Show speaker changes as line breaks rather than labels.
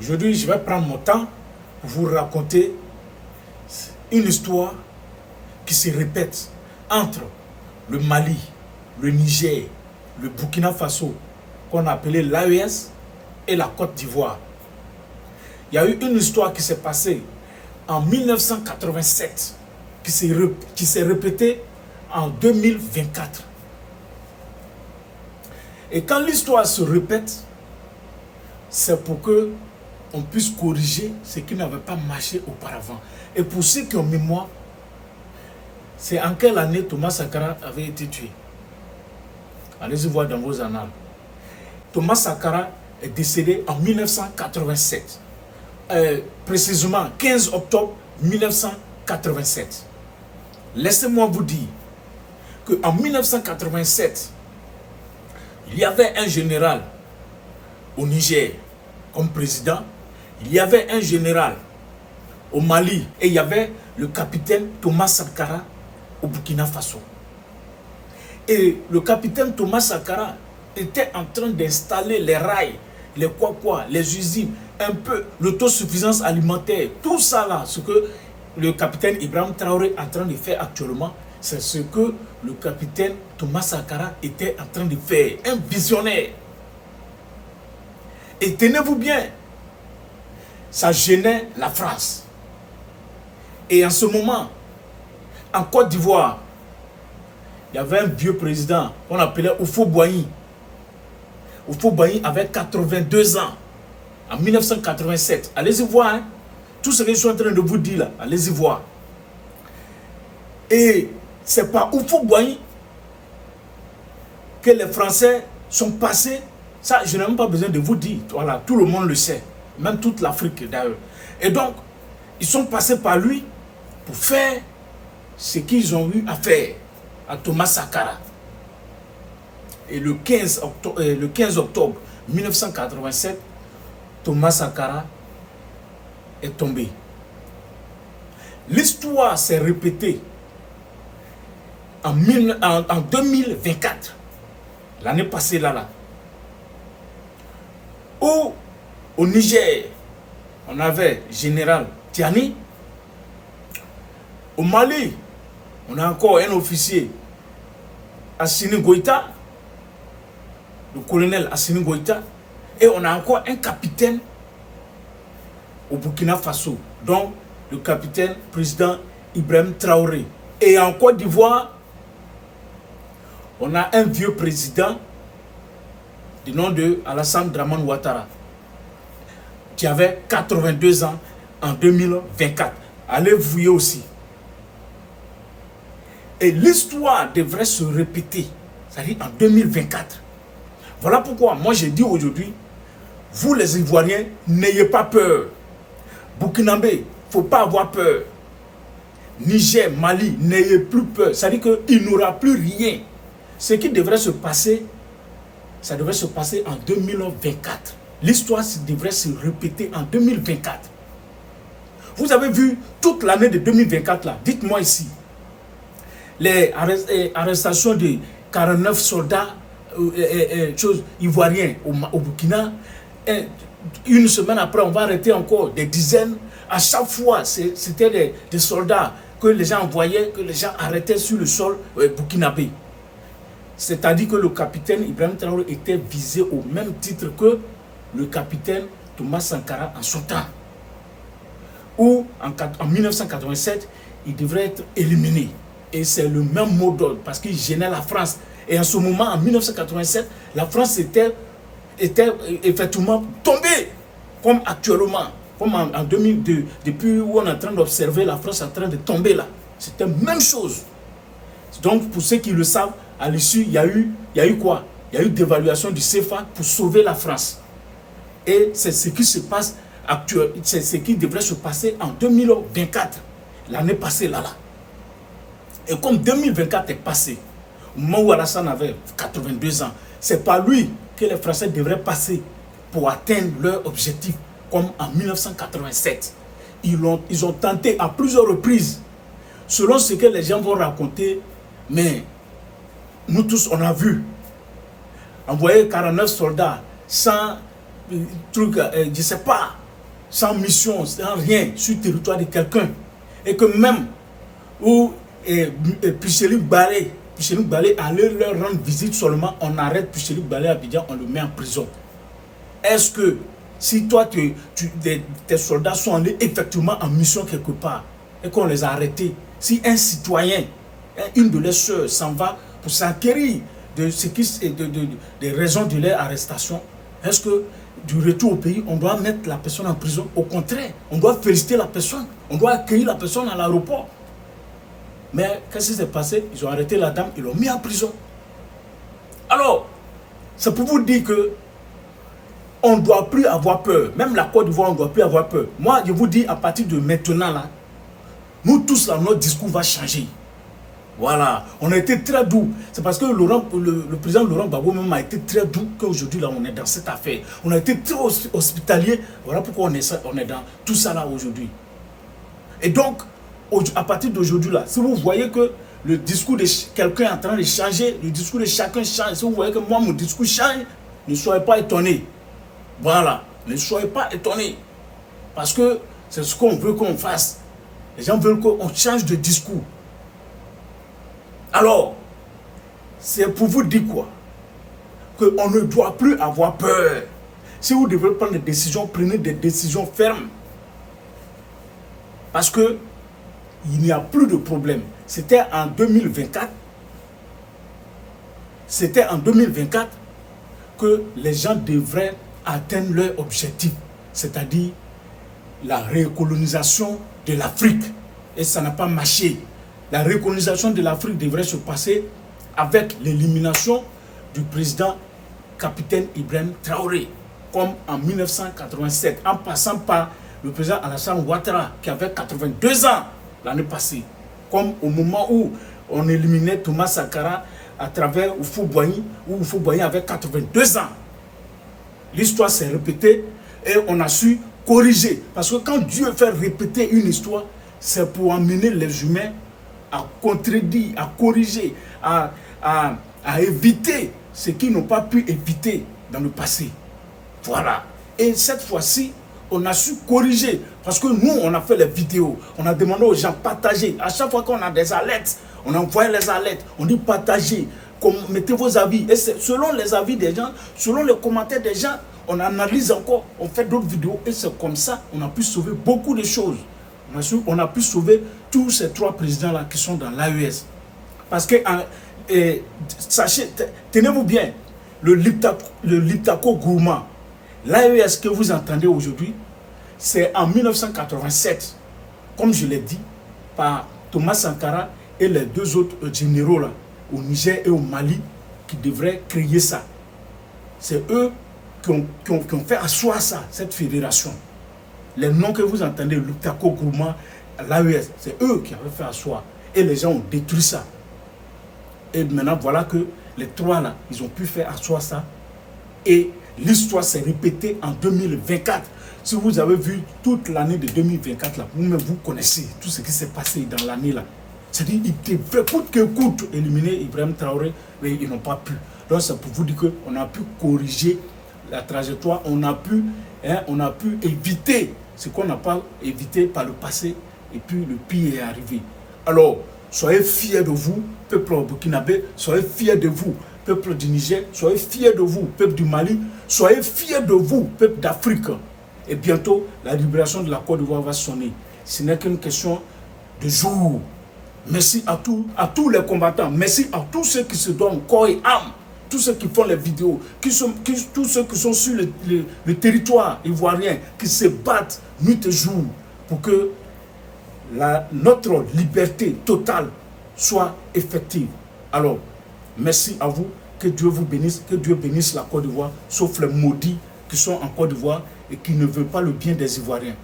Aujourd'hui, je vais prendre mon temps pour vous raconter une histoire qui se répète entre le Mali, le Niger, le Burkina Faso, qu'on a appelé l'AES, et la Côte d'Ivoire. Il y a eu une histoire qui s'est passée en 1987, qui s'est répétée en 2024. Et quand l'histoire se répète, c'est pour que on puisse corriger ce qui n'avait pas marché auparavant. Et pour ceux qui ont mémoire, c'est en quelle année Thomas Sankara avait été tué? Allez-y voir dans vos annales. Thomas Sankara est décédé en 1987. Précisément 15 octobre 1987. Laissez-moi vous dire qu'en 1987, il y avait un général au Niger comme président, il y avait un général au Mali et il y avait le capitaine Thomas Sankara au Burkina Faso. Et le capitaine Thomas Sankara était en train d'installer les rails, les quoi, les usines, un peu l'autosuffisance alimentaire, tout ça là, ce que le capitaine Ibrahim Traoré est en train de faire actuellement, c'est ce que le capitaine Thomas Sankara était en train de faire, un visionnaire. Et tenez-vous bien, ça gênait la France. Et en ce moment, en Côte d'Ivoire, il y avait un vieux président qu'on appelait Houphouët-Boigny. Houphouët-Boigny avait 82 ans en 1987. Allez-y voir, hein? Tout ce que je suis en train de vous dire là, allez-y voir. Et c'est par Houphouët-Boigny que les Français sont passés. Ça, je n'ai même pas besoin de vous dire. Voilà, tout le monde le sait. Même toute l'Afrique d'ailleurs. Et donc, ils sont passés par lui pour faire ce qu'ils ont eu à faire à Thomas Sankara. Et le 15 octobre 1987, Thomas Sankara est tombé. L'histoire s'est répétée en 2024, l'année passée là. Où au Niger, on avait général Tiani. Au Mali, on a encore un officier, Assimi Goïta, le colonel Assimi Goïta, et on a encore un capitaine au Burkina Faso, donc le capitaine président Ibrahim Traoré. Et en Côte d'Ivoire, on a un vieux président du nom de Alassane Dramane Ouattara, qui avait 82 ans en 2024. Allez fouiller aussi. Et l'histoire devrait se répéter, c'est-à-dire en 2024. Voilà pourquoi moi j'ai dit aujourd'hui, vous les Ivoiriens, n'ayez pas peur. Burkinabé, il ne faut pas avoir peur. Niger, Mali, n'ayez plus peur. C'est-à-dire qu'il n'y aura plus rien. Ce qui devrait se passer, ça devrait se passer en 2024. L'histoire devrait se répéter en 2024. Vous avez vu toute l'année de 2024 là. Dites-moi ici. Les arrestations de 49 soldats ivoiriens au Burkina. Une semaine après, on va arrêter encore des dizaines. À chaque fois, c'était des soldats que les gens envoyaient, que les gens arrêtaient sur le sol burkinabé. C'est-à-dire que le capitaine Ibrahim Traoré était visé au même titre que le capitaine Thomas Sankara en son temps. Où en 1987, il devrait être éliminé. Et c'est le même mot d'ordre parce qu'il gênait la France. Et en ce moment, en 1987, la France était effectivement tombée, comme actuellement, comme en 2002, depuis où on est en train d'observer la France en train de tomber là. C'était la même chose. Donc, pour ceux qui le savent, à l'issue, il y a eu quoi? Il y a eu dévaluation du CFA pour sauver la France. Et c'est ce qui se passe actuellement, c'est ce qui devrait se passer en 2024, l'année passée là. Et comme 2024 est passé, au moment où Alassane avait 82 ans, c'est par lui que les Français devraient passer pour atteindre leur objectif, comme en 1987. Ils ont tenté à plusieurs reprises, selon ce que les gens vont raconter, mais nous tous on a vu, envoyer 49 soldats sans truc, je ne sais pas, sans mission, sans rien, sur le territoire de quelqu'un, et que même où Pichelik Balé allait leur rendre visite seulement, on arrête Pichelik Balé à Abidjan, on le met en prison. Est-ce que si toi, tes soldats sont allés effectivement en mission quelque part et qu'on les a arrêtés, si un citoyen, une de leurs soeurs s'en va pour s'enquérir des raisons de leur arrestation, est-ce que du retour au pays, on doit mettre la personne en prison? Au contraire, on doit féliciter la personne, on doit accueillir la personne à l'aéroport. Mais qu'est-ce qui s'est passé? Ils ont arrêté la dame, ils l'ont mis en prison. Alors, c'est pour vous dire que on ne doit plus avoir peur. Même la Côte d'Ivoire, on ne doit plus avoir peur. Moi, je vous dis, à partir de maintenant, là, nous tous, là, notre discours va changer. Voilà. On a été très doux. C'est parce que le président Laurent Gbagbo même a été très doux qu'aujourd'hui, là, on est dans cette affaire. On a été très hospitalier. Voilà pourquoi on est dans tout ça, là, aujourd'hui. Et donc, à partir d'aujourd'hui, là, si vous voyez que le discours de quelqu'un est en train de changer, le discours de chacun change, si vous voyez que moi, mon discours change, ne soyez pas étonnés. Voilà, ne soyez pas étonnés. Parce que c'est ce qu'on veut qu'on fasse. Les gens veulent qu'on change de discours. Alors, c'est pour vous dire quoi? Qu'on ne doit plus avoir peur. Si vous devez prendre des décisions, prenez des décisions fermes. Parce que il n'y a plus de problème. C'était en 2024. C'était en 2024 que les gens devraient atteindre leur objectif, c'est-à-dire la recolonisation de l'Afrique. Et ça n'a pas marché. La recolonisation de l'Afrique devrait se passer avec l'élimination du président capitaine Ibrahim Traoré, comme en 1987, en passant par le président Alassane Ouattara, qui avait 82 ans l'année passée, comme au moment où on éliminait Thomas Sankara à travers Houphouët-Boigny, où Houphouët-Boigny avait 82 ans. L'histoire s'est répétée et on a su corriger. Parce que quand Dieu fait répéter une histoire, c'est pour amener les humains à contredire, à corriger, à éviter ce qu'ils n'ont pas pu éviter dans le passé. Voilà. Et cette fois-ci, on a su corriger. Parce que nous, on a fait les vidéos. On a demandé aux gens de partager. À chaque fois qu'on a des alertes, on envoie les alertes. On dit partagez. Mettez vos avis. Et selon les avis des gens, selon les commentaires des gens, on analyse encore, on fait d'autres vidéos. Et c'est comme ça qu'on a pu sauver beaucoup de choses. On a pu sauver tous ces 3 présidents-là qui sont dans l'AES. Parce que, sachez, tenez-vous bien, le Liptako Gourma, l'AES que vous entendez aujourd'hui, c'est en 1987, comme je l'ai dit, par Thomas Sankara et les 2 autres généraux là, au Niger et au Mali, qui devraient créer ça. C'est eux qui ont fait asseoir ça, cette fédération. Les noms que vous entendez, Liptako Gourma, l'AES, c'est eux qui avaient fait asseoir. Et les gens ont détruit ça. Et maintenant, voilà que les 3 là, ils ont pu faire asseoir ça. Et l'histoire s'est répétée en 2024. Si vous avez vu toute l'année de 2024, là, vous-même vous connaissez tout ce qui s'est passé dans l'année là. C'est-à-dire qu'ils devraient coûte que coûte éliminer Ibrahim Traoré, mais ils n'ont pas pu. Donc c'est pour vous dire qu'on a pu corriger la trajectoire, on a pu éviter ce qu'on n'a pas évité par le passé, et puis le pire est arrivé. Alors, soyez fiers de vous, peuple burkinabé, soyez fiers de vous, peuple du Niger, soyez fiers de vous, peuple du Mali, soyez fiers de vous, peuple d'Afrique. Et bientôt, la libération de la Côte d'Ivoire va sonner. Ce n'est qu'une question de jour. Merci à tous les combattants, merci à tous ceux qui se donnent corps et âme, tous ceux qui font les vidéos, tous ceux qui sont sur le territoire ivoirien, qui se battent nuit et jour pour que notre liberté totale soit effective. Alors, merci à vous, que Dieu vous bénisse, que Dieu bénisse la Côte d'Ivoire, sauf les maudits qui sont en Côte d'Ivoire et qui ne veulent pas le bien des Ivoiriens.